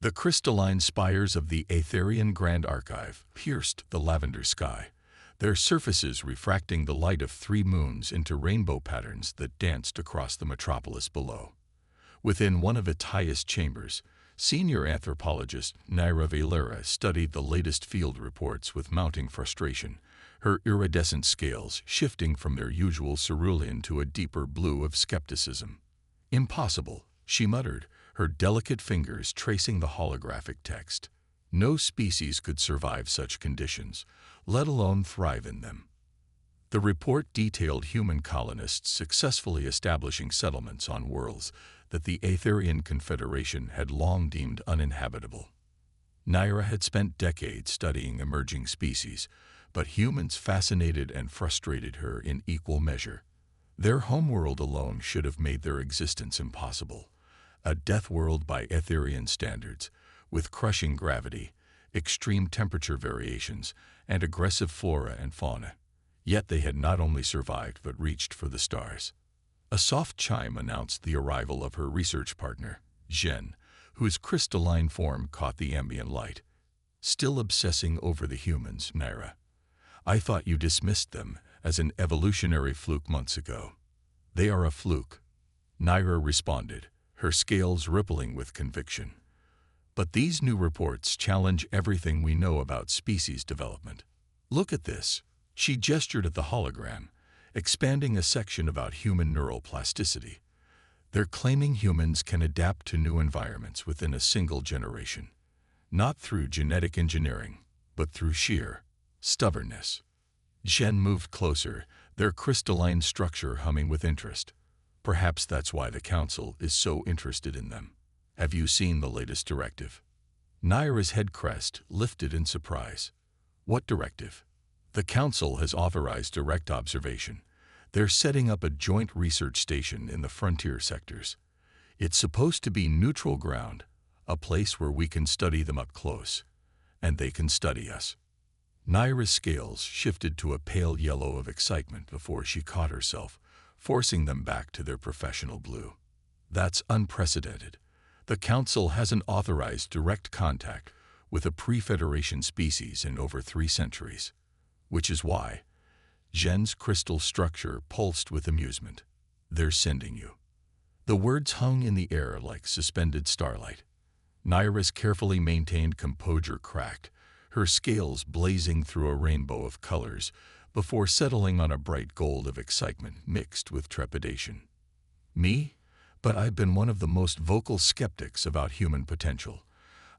The crystalline spires of the Aetherian Grand Archive pierced the lavender sky, their surfaces refracting the light of 3 moons into rainbow patterns that danced across the metropolis below. Within one of its highest chambers, senior anthropologist Naira Valera studied the latest field reports with mounting frustration, her iridescent scales shifting from their usual cerulean to a deeper blue of skepticism. "Impossible," she muttered, her delicate fingers tracing the holographic text. No species could survive such conditions, let alone thrive in them. The report detailed human colonists successfully establishing settlements on worlds that the Aetherian Confederation had long deemed uninhabitable. Naira had spent decades studying emerging species, but humans fascinated and frustrated her in equal measure. Their homeworld alone should have made their existence impossible, a death world by Aetherian standards, with crushing gravity, extreme temperature variations, and aggressive flora and fauna. Yet they had not only survived but reached for the stars. A soft chime announced the arrival of her research partner, Zhen, whose crystalline form caught the ambient light. "Still obsessing over the humans, Naira. I thought you dismissed them as an evolutionary fluke months ago." "They are a fluke," Naira responded, her scales rippling with conviction. "But these new reports challenge everything we know about species development. Look at this." She gestured at the hologram, expanding a section about human neural plasticity. "They're claiming humans can adapt to new environments within a single generation, not through genetic engineering, but through sheer stubbornness." Zhen moved closer, their crystalline structure humming with interest. "Perhaps that's why the Council is so interested in them. Have you seen the latest directive?" Naira's head crest lifted in surprise. "What directive?" "The Council has authorized direct observation. They're setting up a joint research station in the frontier sectors. It's supposed to be neutral ground, a place where we can study them up close, and they can study us." Naira's scales shifted to a pale yellow of excitement before she caught herself, forcing them back to their professional blue. "That's unprecedented. The Council hasn't authorized direct contact with a pre-Federation species in over 3 centuries. Which is why," Zhen's crystal structure pulsed with amusement, "they're sending you." The words hung in the air like suspended starlight. Naira's carefully maintained composure cracked, her scales blazing through a rainbow of colors before settling on a bright gold of excitement mixed with trepidation. "Me? But I've been one of the most vocal skeptics about human potential.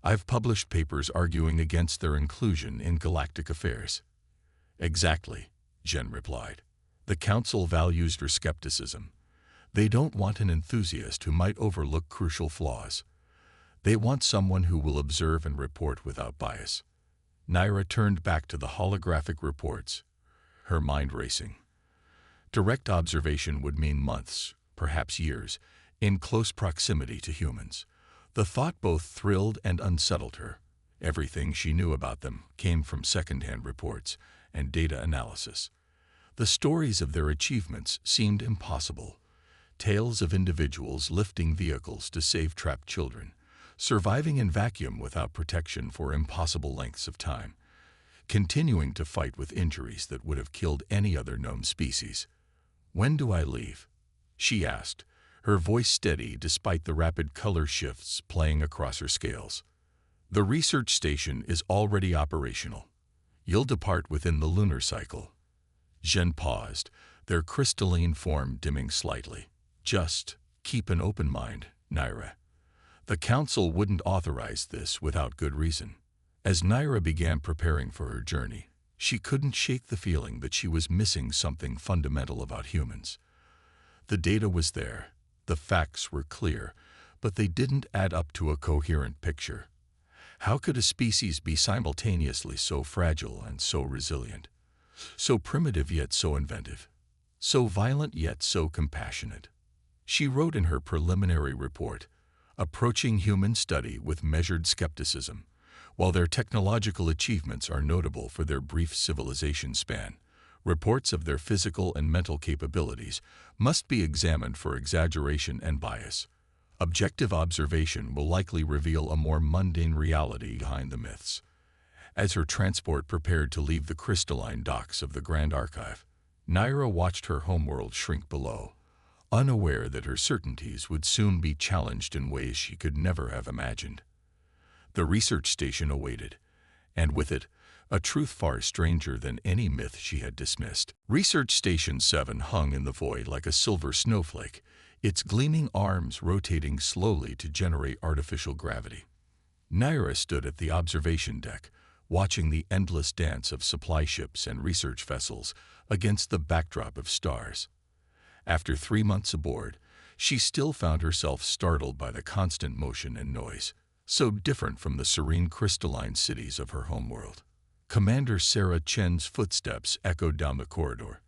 I've published papers arguing against their inclusion in galactic affairs." "Exactly," Zhen replied. "The Council values your skepticism. They don't want an enthusiast who might overlook crucial flaws. They want someone who will observe and report without bias." Naira turned back to the holographic reports, her mind racing. Direct observation would mean months, perhaps years, in close proximity to humans. The thought both thrilled and unsettled her. Everything she knew about them came from second-hand reports and data analysis. The stories of their achievements seemed impossible. Tales of individuals lifting vehicles to save trapped children, surviving in vacuum without protection for impossible lengths of time, continuing to fight with injuries that would have killed any other known species. "When do I leave?" she asked, her voice steady despite the rapid color shifts playing across her scales. "The research station is already operational. You'll depart within the lunar cycle." Zhen paused, their crystalline form dimming slightly. "Just keep an open mind, Naira. The Council wouldn't authorize this without good reason." As Naira began preparing for her journey, she couldn't shake the feeling that she was missing something fundamental about humans. The data was there, the facts were clear, but they didn't add up to a coherent picture. How could a species be simultaneously so fragile and so resilient? So primitive yet so inventive? So violent yet so compassionate? She wrote in her preliminary report, approaching human study with measured skepticism. While their technological achievements are notable for their brief civilization span, reports of their physical and mental capabilities must be examined for exaggeration and bias. Objective observation will likely reveal a more mundane reality behind the myths. As her transport prepared to leave the crystalline docks of the Grand Archive, Naira watched her homeworld shrink below, unaware that her certainties would soon be challenged in ways she could never have imagined. The research station awaited, and with it, a truth far stranger than any myth she had dismissed. Research Station 7 hung in the void like a silver snowflake, its gleaming arms rotating slowly to generate artificial gravity. Naira stood at the observation deck, watching the endless dance of supply ships and research vessels against the backdrop of stars. After 3 months aboard, she still found herself startled by the constant motion and noise, so different from the serene crystalline cities of her homeworld. Commander Sarah Chen's footsteps echoed down the corridor,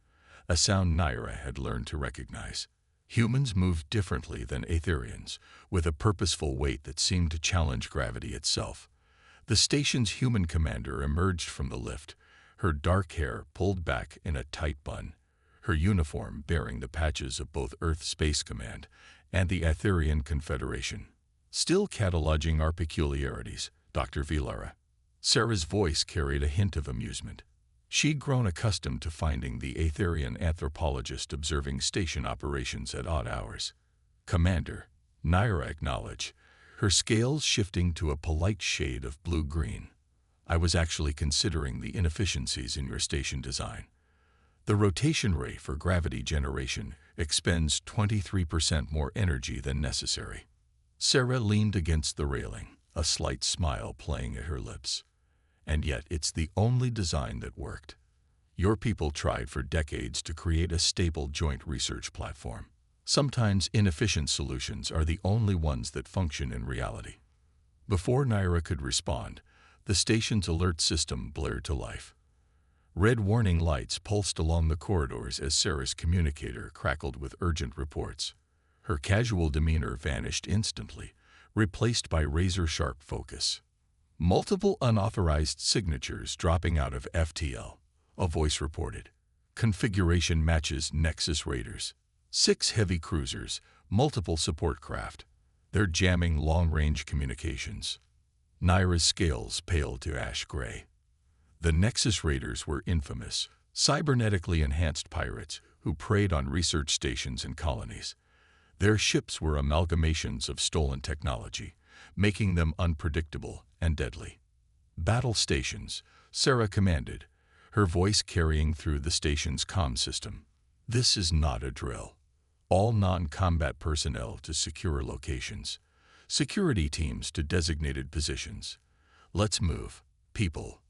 a sound Naira had learned to recognize. Humans moved differently than Aetherians, with a purposeful weight that seemed to challenge gravity itself. The station's human commander emerged from the lift, her dark hair pulled back in a tight bun, her uniform bearing the patches of both Earth Space Command and the Aetherian Confederation. Still cataloging our peculiarities, Dr. Vilara. Sarah's voice carried a hint of amusement. She'd grown accustomed to finding the Aetherian anthropologist observing station operations at odd hours. Commander, Naira acknowledged, her scales shifting to a polite shade of blue-green. I was actually considering the inefficiencies in your station design. The rotation ray for gravity generation expends 23% more energy than necessary. Sarah leaned against the railing, a slight smile playing at her lips. And yet it's the only design that worked. Your people tried for decades to create a stable joint research platform. Sometimes inefficient solutions are the only ones that function in reality. Before Naira could respond, the station's alert system blared to life. Red warning lights pulsed along the corridors as Sarah's communicator crackled with urgent reports. Her casual demeanor vanished instantly, replaced by razor-sharp focus. Multiple unauthorized signatures dropping out of FTL, a voice reported. Configuration matches Nexus Raiders. 6 heavy cruisers, multiple support craft. They're jamming long-range communications. Naira's scales paled to ash gray. The Nexus Raiders were infamous, cybernetically enhanced pirates who preyed on research stations and colonies. Their ships were amalgamations of stolen technology, making them unpredictable and deadly. Battle stations, Sarah commanded, her voice carrying through the station's comm system. This is not a drill. All non-combat personnel to secure locations. Security teams to designated positions. Let's move, people.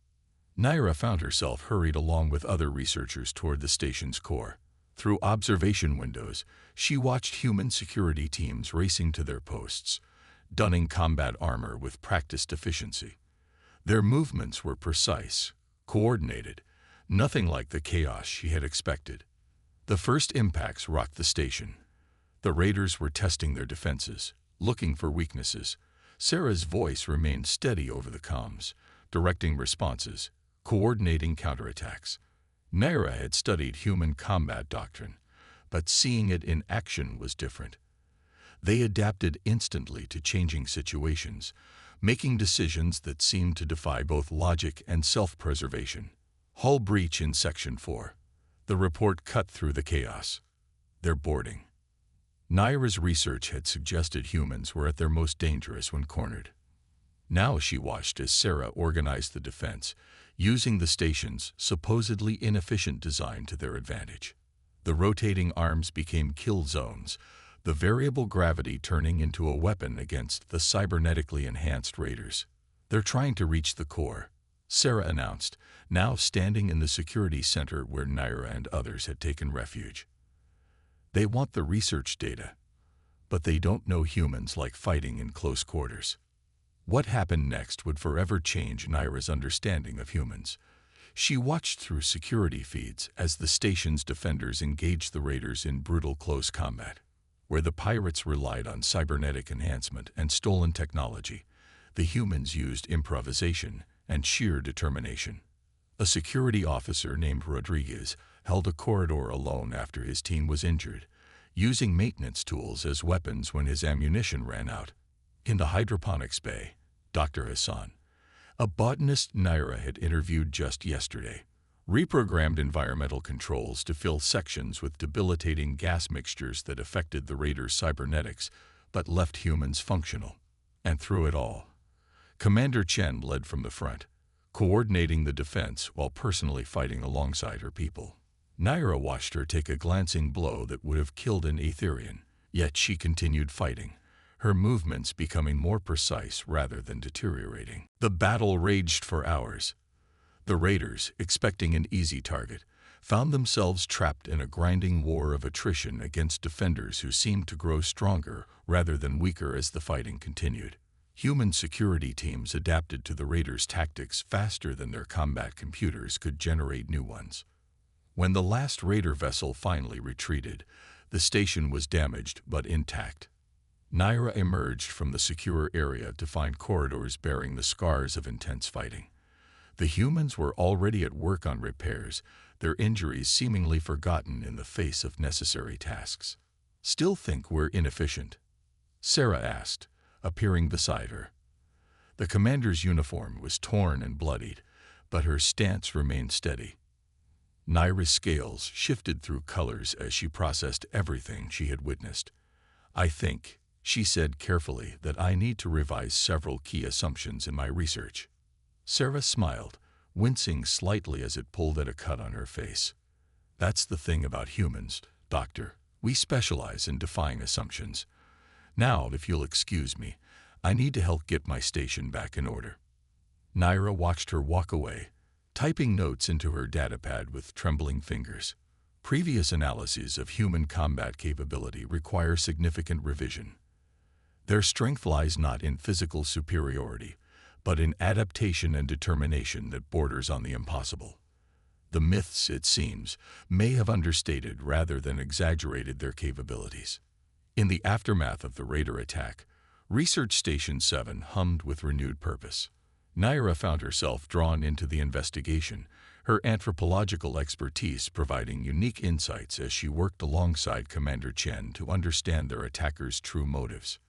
Naira found herself hurried along with other researchers toward the station's core. Through observation windows, she watched human security teams racing to their posts, donning combat armor with practiced efficiency. Their movements were precise, coordinated, nothing like the chaos she had expected. The first impacts rocked the station. The raiders were testing their defenses, looking for weaknesses. Sarah's voice remained steady over the comms, directing responses, coordinating counterattacks. Naira had studied human combat doctrine, but seeing it in action was different. They adapted instantly to changing situations, making decisions that seemed to defy both logic and self-preservation. Hull breach in Section 4. The report cut through the chaos. They're boarding. Naira's research had suggested humans were at their most dangerous when cornered. Now she watched as Sarah organized the defense, using the station's supposedly inefficient design to their advantage. The rotating arms became kill zones, the variable gravity turning into a weapon against the cybernetically enhanced raiders. They're trying to reach the core, Sarah announced, now standing in the security center where Naira and others had taken refuge. They want the research data, but they don't know humans like fighting in close quarters. What happened next would forever change Naira's understanding of humans. She watched through security feeds as the station's defenders engaged the raiders in brutal close combat. Where the pirates relied on cybernetic enhancement and stolen technology, the humans used improvisation and sheer determination. A security officer named Rodriguez held a corridor alone after his team was injured, using maintenance tools as weapons when his ammunition ran out. In the hydroponics bay, Dr. Hassan, a botanist Naira had interviewed just yesterday, reprogrammed environmental controls to fill sections with debilitating gas mixtures that affected the raiders' cybernetics but left humans functional. And through it all, Commander Chen led from the front, coordinating the defense while personally fighting alongside her people. Naira watched her take a glancing blow that would have killed an Aetherian, yet she continued fighting, her movements becoming more precise rather than deteriorating. The battle raged for hours. The raiders, expecting an easy target, found themselves trapped in a grinding war of attrition against defenders who seemed to grow stronger rather than weaker as the fighting continued. Human security teams adapted to the raiders' tactics faster than their combat computers could generate new ones. When the last raider vessel finally retreated, the station was damaged but intact. Naira emerged from the secure area to find corridors bearing the scars of intense fighting. The humans were already at work on repairs, their injuries seemingly forgotten in the face of necessary tasks. "Still think we're inefficient?" Sarah asked, appearing beside her. The commander's uniform was torn and bloodied, but her stance remained steady. Naira's scales shifted through colors as she processed everything she had witnessed. "I think," she said carefully, "that I need to revise several key assumptions in my research." Sarah smiled, wincing slightly as it pulled at a cut on her face. "That's the thing about humans, Doctor. We specialize in defying assumptions. Now, if you'll excuse me, I need to help get my station back in order." Naira watched her walk away, typing notes into her datapad with trembling fingers. Previous analyses of human combat capability require significant revision. Their strength lies not in physical superiority, but in adaptation and determination that borders on the impossible. The myths, it seems, may have understated rather than exaggerated their capabilities. In the aftermath of the raider attack, Research Station 7 hummed with renewed purpose. Naira found herself drawn into the investigation, her anthropological expertise providing unique insights as she worked alongside Commander Chen to understand their attackers' true motives.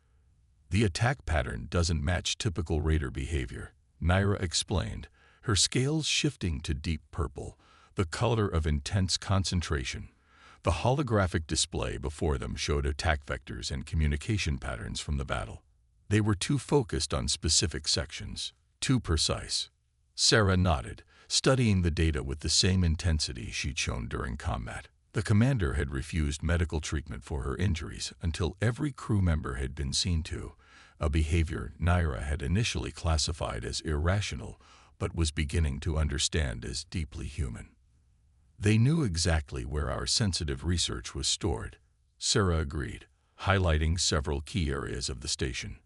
"The attack pattern doesn't match typical raider behavior," Naira explained, her scales shifting to deep purple, the color of intense concentration. The holographic display before them showed attack vectors and communication patterns from the battle. They were too focused on specific sections, too precise. Sarah nodded, studying the data with the same intensity she'd shown during combat. The commander had refused medical treatment for her injuries until every crew member had been seen to, a behavior Naira had initially classified as irrational but was beginning to understand as deeply human. "They knew exactly where our sensitive research was stored," Sarah agreed, highlighting several key areas of the station.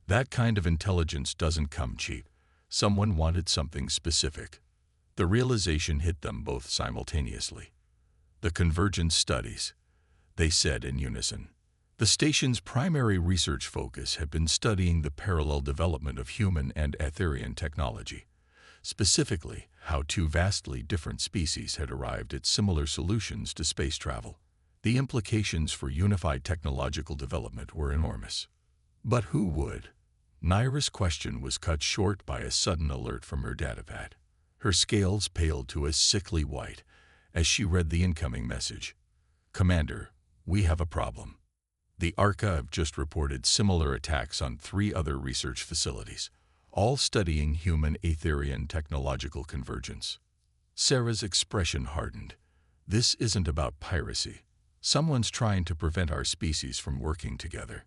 "That kind of intelligence doesn't come cheap. Someone wanted something specific." The realization hit them both simultaneously. "The convergence studies," they said in unison. The station's primary research focus had been studying the parallel development of human and Aetherian technology. Specifically, how two vastly different species had arrived at similar solutions to space travel. The implications for unified technological development were enormous. But who would? Naira's question was cut short by a sudden alert from her datapad. Her scales paled to a sickly white as she read the incoming message. "Commander, we have a problem. The archive just reported similar attacks on 3 other research facilities, all studying human Aetherian technological convergence." Sarah's expression hardened. "This isn't about piracy. Someone's trying to prevent our species from working together."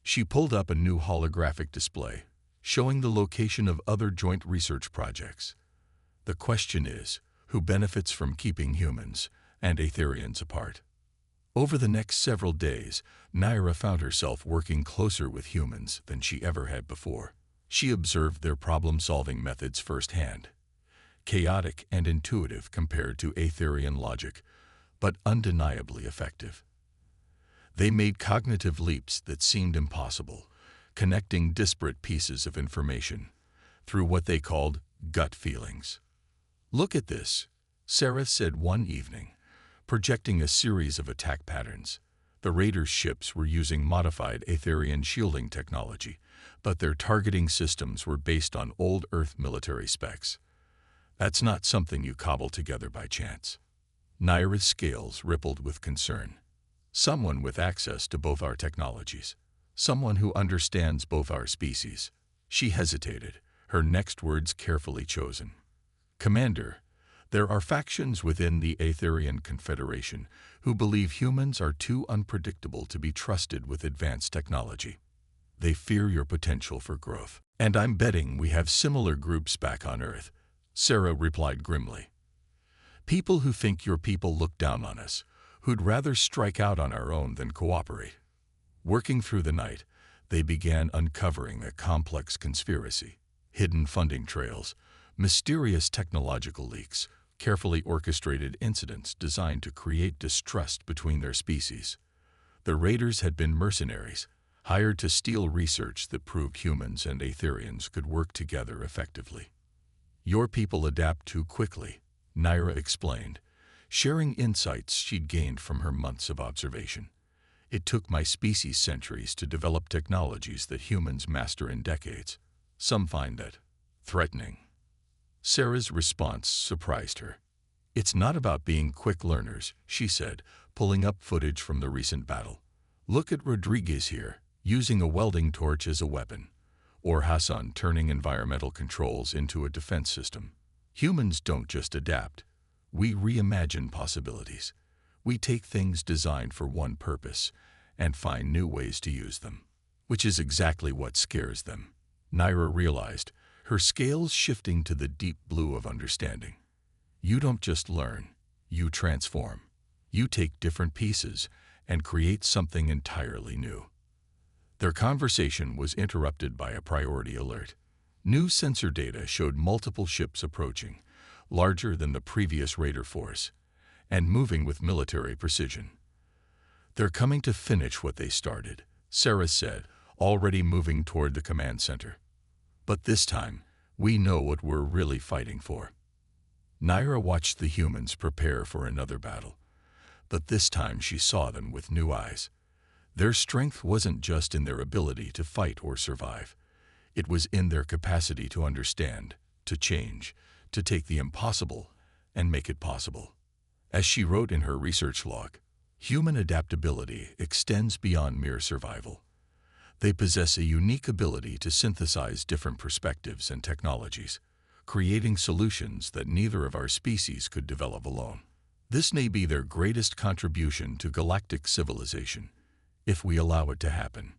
She pulled up a new holographic display, showing the location of other joint research projects. "The question is, who benefits from keeping humans and Aetherians apart?" Over the next several days, Naira found herself working closer with humans than she ever had before. She observed their problem-solving methods firsthand. Chaotic and intuitive compared to Aetherian logic, but undeniably effective. They made cognitive leaps that seemed impossible, connecting disparate pieces of information through what they called gut feelings. "Look at this," Sarah said one evening, projecting a series of attack patterns. The raiders' ships were using modified Aetherian shielding technology, but their targeting systems were based on old Earth military specs. That's not something you cobble together by chance. Naira's scales rippled with concern. Someone with access to both our technologies. Someone who understands both our species. She hesitated, her next words carefully chosen. Commander, there are factions within the Aetherian Confederation who believe humans are too unpredictable to be trusted with advanced technology. They fear your potential for growth. And I'm betting we have similar groups back on Earth, Sarah replied grimly. People who think your people look down on us, who'd rather strike out on our own than cooperate. Working through the night, they began uncovering a complex conspiracy, hidden funding trails, mysterious technological leaks, carefully orchestrated incidents designed to create distrust between their species. The raiders had been mercenaries, hired to steal research that proved humans and Aetherians could work together effectively. Your people adapt too quickly, Naira explained, sharing insights she'd gained from her months of observation. It took my species centuries to develop technologies that humans master in decades. Some find that threatening. Sarah's response surprised her. It's not about being quick learners, she said, pulling up footage from the recent battle. Look at Rodriguez here, using a welding torch as a weapon, or Hassan turning environmental controls into a defense system. Humans don't just adapt. We reimagine possibilities. We take things designed for one purpose and find new ways to use them, which is exactly what scares them. Naira realized, her scales shifting to the deep blue of understanding. You don't just learn, you transform. You take different pieces and create something entirely new. Their conversation was interrupted by a priority alert. New sensor data showed multiple ships approaching, larger than the previous raider force, and moving with military precision. They're coming to finish what they started, Sarah said, already moving toward the command center. But this time, we know what we're really fighting for. Naira watched the humans prepare for another battle, but this time she saw them with new eyes. Their strength wasn't just in their ability to fight or survive. It was in their capacity to understand, to change, to take the impossible and make it possible. As she wrote in her research log, human adaptability extends beyond mere survival. They possess a unique ability to synthesize different perspectives and technologies, creating solutions that neither of our species could develop alone. This may be their greatest contribution to galactic civilization, if we allow it to happen.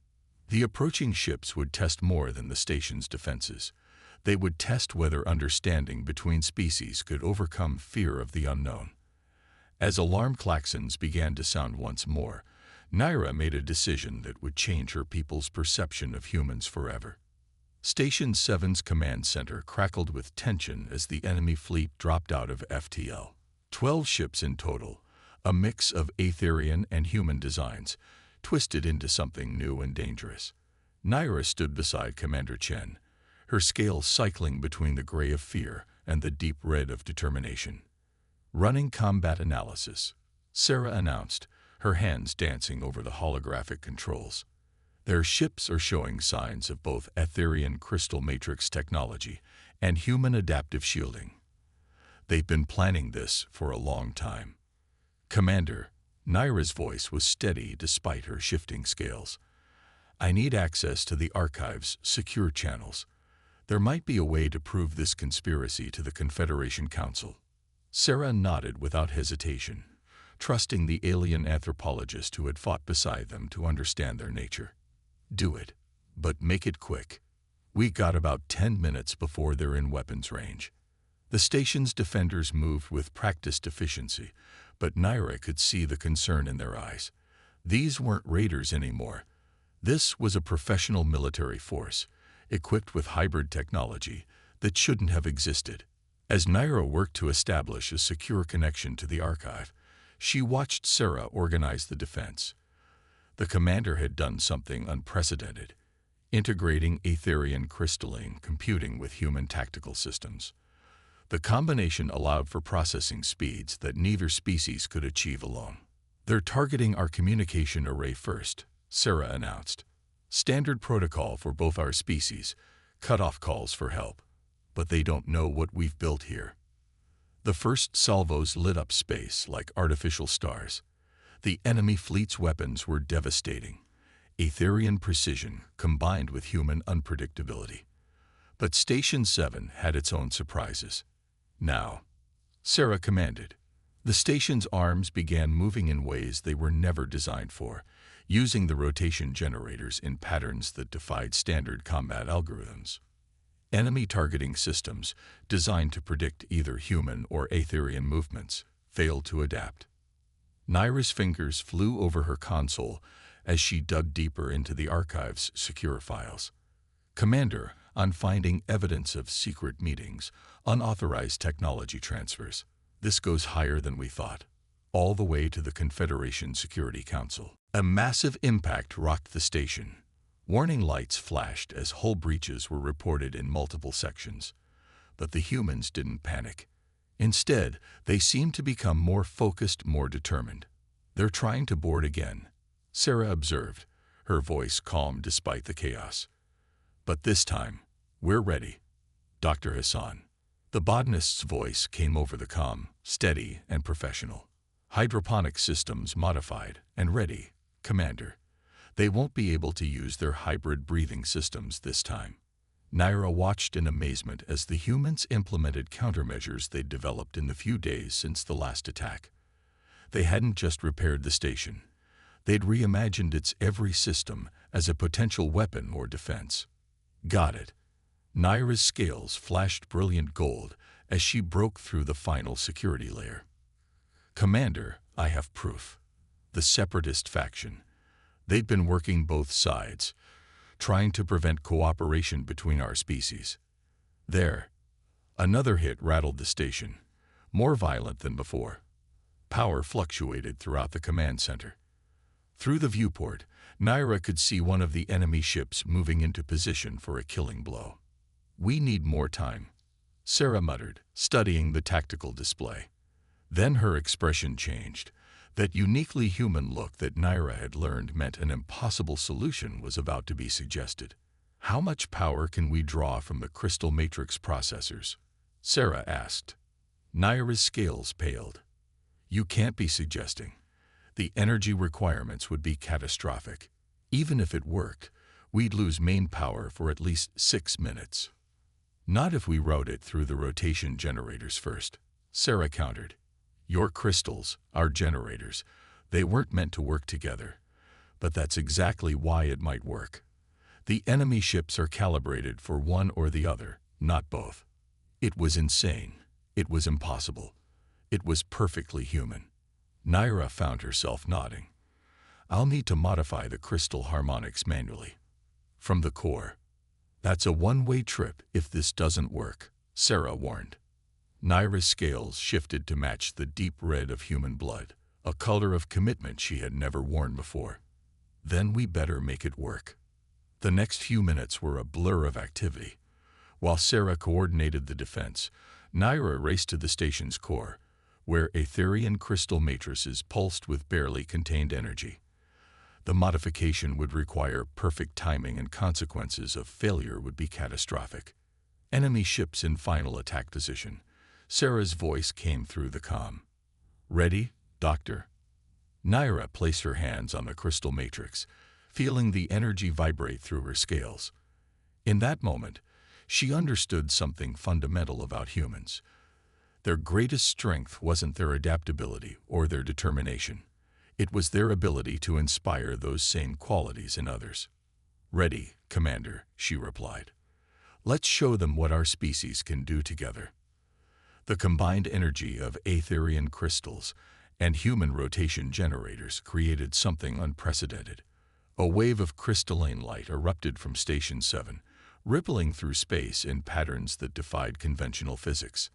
The approaching ships would test more than the station's defenses. They would test whether understanding between species could overcome fear of the unknown. As alarm klaxons began to sound once more, Naira made a decision that would change her people's perception of humans forever. Station 7's command center crackled with tension as the enemy fleet dropped out of FTL. 12 ships in total, a mix of Aetherian and human designs, twisted into something new and dangerous. Naira stood beside Commander Chen, her scales cycling between the gray of fear and the deep red of determination. Running combat analysis, Sarah announced, her hands dancing over the holographic controls. Their ships are showing signs of both Aetherian crystal matrix technology and human adaptive shielding. They've been planning this for a long time. Commander, Naira's voice was steady despite her shifting scales. I need access to the archive's secure channels. There might be a way to prove this conspiracy to the Confederation Council. Sarah nodded without hesitation, trusting the alien anthropologist who had fought beside them to understand their nature. Do it, but make it quick. We got about 10 minutes before they're in weapons range. The station's defenders moved with practiced efficiency, but Naira could see the concern in their eyes. These weren't raiders anymore. This was a professional military force, equipped with hybrid technology that shouldn't have existed. As Naira worked to establish a secure connection to the archive, she watched Sarah organize the defense. The commander had done something unprecedented, integrating Aetherian crystalline computing with human tactical systems. The combination allowed for processing speeds that neither species could achieve alone. "They're targeting our communication array first," Sarah announced. "Standard protocol for both our species, cut off calls for help. But they don't know what we've built here." The first salvos lit up space like artificial stars. The enemy fleet's weapons were devastating. Aetherian precision combined with human unpredictability. But Station 7 had its own surprises. "Now," Sarah commanded. The station's arms began moving in ways they were never designed for, using the rotation generators in patterns that defied standard combat algorithms. Enemy targeting systems, designed to predict either human or Aetherian movements, failed to adapt. Naira's fingers flew over her console as she dug deeper into the archive's secure files. "Commander, on finding evidence of secret meetings, unauthorized technology transfers. This goes higher than we thought, all the way to the Confederation Security Council." A massive impact rocked the station. Warning lights flashed as hull breaches were reported in multiple sections. But the humans didn't panic. Instead, they seemed to become more focused, more determined. "They're trying to board again," Sarah observed, her voice calm despite the chaos. "But this time, we're ready, Dr. Hassan." The botanist's voice came over the comm, steady and professional. "Hydroponic systems modified and ready, Commander. They won't be able to use their hybrid breathing systems this time." Naira watched in amazement as the humans implemented countermeasures they'd developed in the few days since the last attack. They hadn't just repaired the station. They'd reimagined its every system as a potential weapon or defense. "Got it." Naira's scales flashed brilliant gold as she broke through the final security layer. "Commander, I have proof." The separatist faction. They'd been working both sides, trying to prevent cooperation between our species. There. Another hit rattled the station, more violent than before. Power fluctuated throughout the command center. Through the viewport, Naira could see one of the enemy ships moving into position for a killing blow. "We need more time," Sarah muttered, studying the tactical display. Then her expression changed. That uniquely human look that Naira had learned meant an impossible solution was about to be suggested. "How much power can we draw from the crystal matrix processors?" Sarah asked. Naira's scales paled. "You can't be suggesting. The energy requirements would be catastrophic. Even if it worked, we'd lose main power for at least 6 minutes." "Not if we route it through the rotation generators first," Sarah countered. "Your crystals, our generators, they weren't meant to work together. But that's exactly why it might work. The enemy ships are calibrated for one or the other, not both." It was insane. It was impossible. It was perfectly human. Naira found herself nodding. "I'll need to modify the crystal harmonics manually. From the core." "That's a one-way trip if this doesn't work," Sarah warned. Naira's scales shifted to match the deep red of human blood, a color of commitment she had never worn before. "Then we better make it work." The next few minutes were a blur of activity. While Sarah coordinated the defense, Naira raced to the station's core, where Aetherian crystal matrices pulsed with barely contained energy. The modification would require perfect timing, and consequences of failure would be catastrophic. "Enemy ships in final attack position." Sarah's voice came through the comm. "Ready, Doctor?" Naira placed her hands on the crystal matrix, feeling the energy vibrate through her scales. In that moment, she understood something fundamental about humans. Their greatest strength wasn't their adaptability or their determination. It was their ability to inspire those same qualities in others. "Ready, Commander," she replied. "Let's show them what our species can do together." The combined energy of Aetherian crystals and human rotation generators created something unprecedented. A wave of crystalline light erupted from Station 7, rippling through space in patterns that defied conventional physics.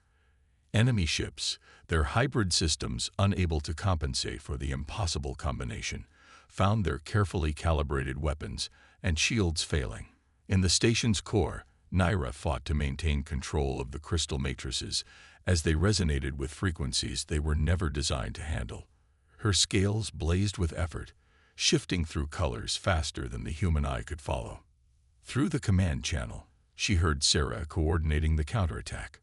Enemy ships, their hybrid systems unable to compensate for the impossible combination, found their carefully calibrated weapons and shields failing. In the station's core, Naira fought to maintain control of the crystal matrices as they resonated with frequencies they were never designed to handle. Her scales blazed with effort, shifting through colors faster than the human eye could follow. Through the command channel, she heard Sarah coordinating the counterattack.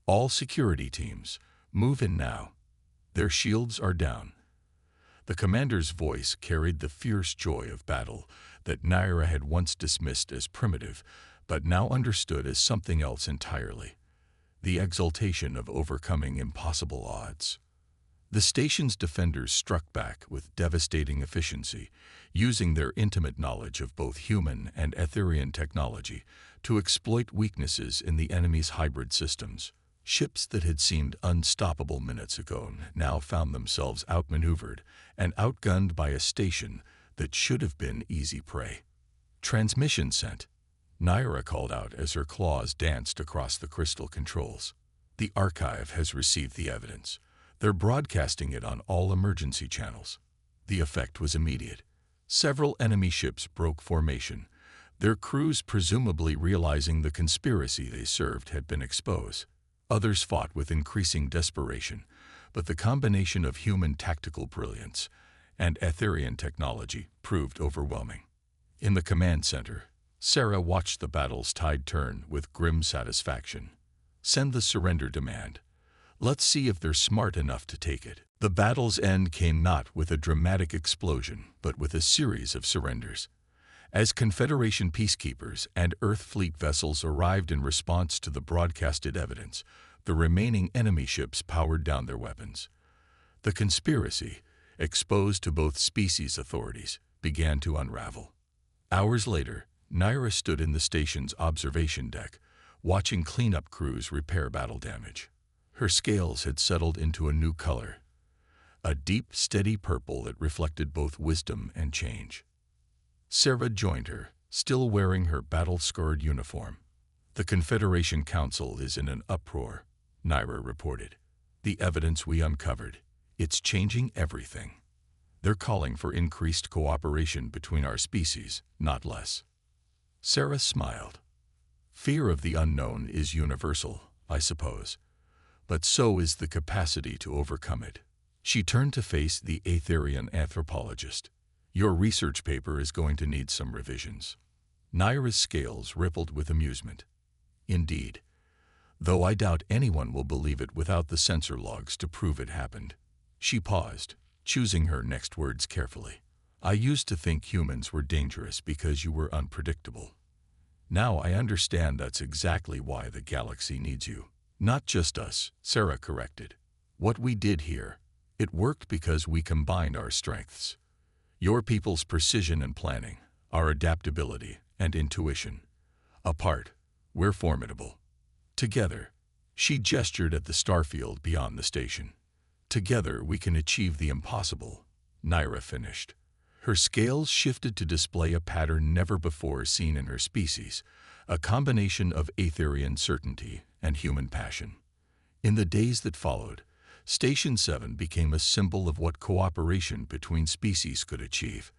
"All security teams, move in now. Their shields are down." The commander's voice carried the fierce joy of battle that Naira had once dismissed as primitive, but now understood as something else entirely: the exultation of overcoming impossible odds. The station's defenders struck back with devastating efficiency, using their intimate knowledge of both human and Etherian technology to exploit weaknesses in the enemy's hybrid systems. Ships that had seemed unstoppable minutes ago now found themselves outmaneuvered and outgunned by a station that should have been easy prey. "Transmission sent," Naira called out as her claws danced across the crystal controls. "The archive has received the evidence. They're broadcasting it on all emergency channels." The effect was immediate. Several enemy ships broke formation, their crews presumably realizing the conspiracy they served had been exposed. Others fought with increasing desperation, but the combination of human tactical brilliance and Etherian technology proved overwhelming. In the command center, Sarah watched the battle's tide turn with grim satisfaction. "Send the surrender demand. Let's see if they're smart enough to take it." The battle's end came not with a dramatic explosion, but with a series of surrenders. As Confederation peacekeepers and Earth fleet vessels arrived in response to the broadcasted evidence, the remaining enemy ships powered down their weapons. The conspiracy, exposed to both species authorities, began to unravel. Hours later, Naira stood in the station's observation deck, watching cleanup crews repair battle damage. Her scales had settled into a new color, a deep, steady purple that reflected both wisdom and change. Sarah joined her, still wearing her battle-scarred uniform. "The Confederation Council is in an uproar," Naira reported. "The evidence we uncovered, it's changing everything. They're calling for increased cooperation between our species, not less." Sarah smiled. "Fear of the unknown is universal, I suppose, but so is the capacity to overcome it." She turned to face the Etherian anthropologist. "Your research paper is going to need some revisions." Naira's scales rippled with amusement. "Indeed, though I doubt anyone will believe it without the sensor logs to prove it happened." She paused, choosing her next words carefully. "I used to think humans were dangerous because you were unpredictable. Now I understand that's exactly why the galaxy needs you." "Not just us," Sarah corrected. "What we did here, it worked because we combined our strengths. Your people's precision and planning, our adaptability and intuition. Apart, we're formidable. Together," she gestured at the starfield beyond the station. "Together we can achieve the impossible," Naira finished. Her scales shifted to display a pattern never before seen in her species, a combination of Etherian certainty and human passion. In the days that followed, Station 7 became a symbol of what cooperation between species could achieve.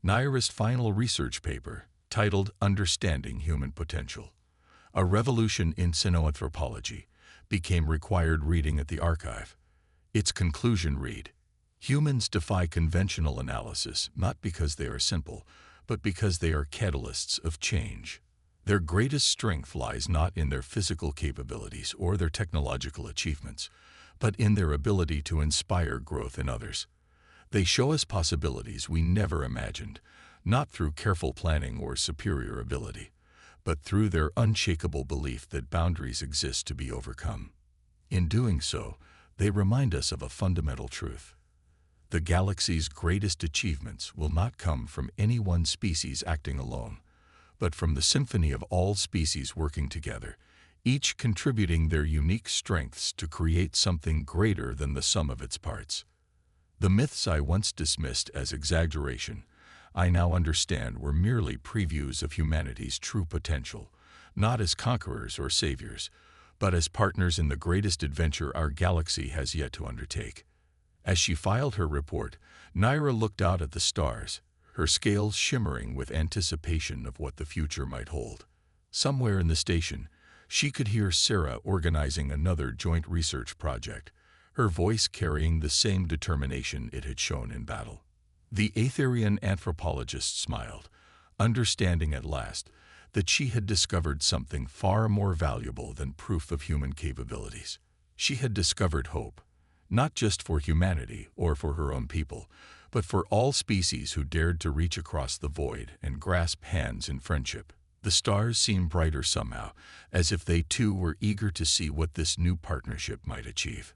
Naira's final research paper, titled "Understanding Human Potential: A Revolution in Xenoanthropology," became required reading at the archive. Its conclusion read, "Humans defy conventional analysis not because they are simple, but because they are catalysts of change. Their greatest strength lies not in their physical capabilities or their technological achievements, but in their ability to inspire growth in others. They show us possibilities we never imagined, not through careful planning or superior ability, but through their unshakable belief that boundaries exist to be overcome. In doing so, they remind us of a fundamental truth. The galaxy's greatest achievements will not come from any one species acting alone, but from the symphony of all species working together, each contributing their unique strengths to create something greater than the sum of its parts. The myths I once dismissed as exaggeration, I now understand were merely previews of humanity's true potential, not as conquerors or saviors, but as partners in the greatest adventure our galaxy has yet to undertake." As she filed her report, Naira looked out at the stars, her scales shimmering with anticipation of what the future might hold. Somewhere in the station, she could hear Sarah organizing another joint research project, her voice carrying the same determination it had shown in battle. The Aetherian anthropologist smiled, understanding at last that she had discovered something far more valuable than proof of human capabilities. She had discovered hope, not just for humanity or for her own people, but for all species who dared to reach across the void and grasp hands in friendship. The stars seemed brighter somehow, as if they too were eager to see what this new partnership might achieve.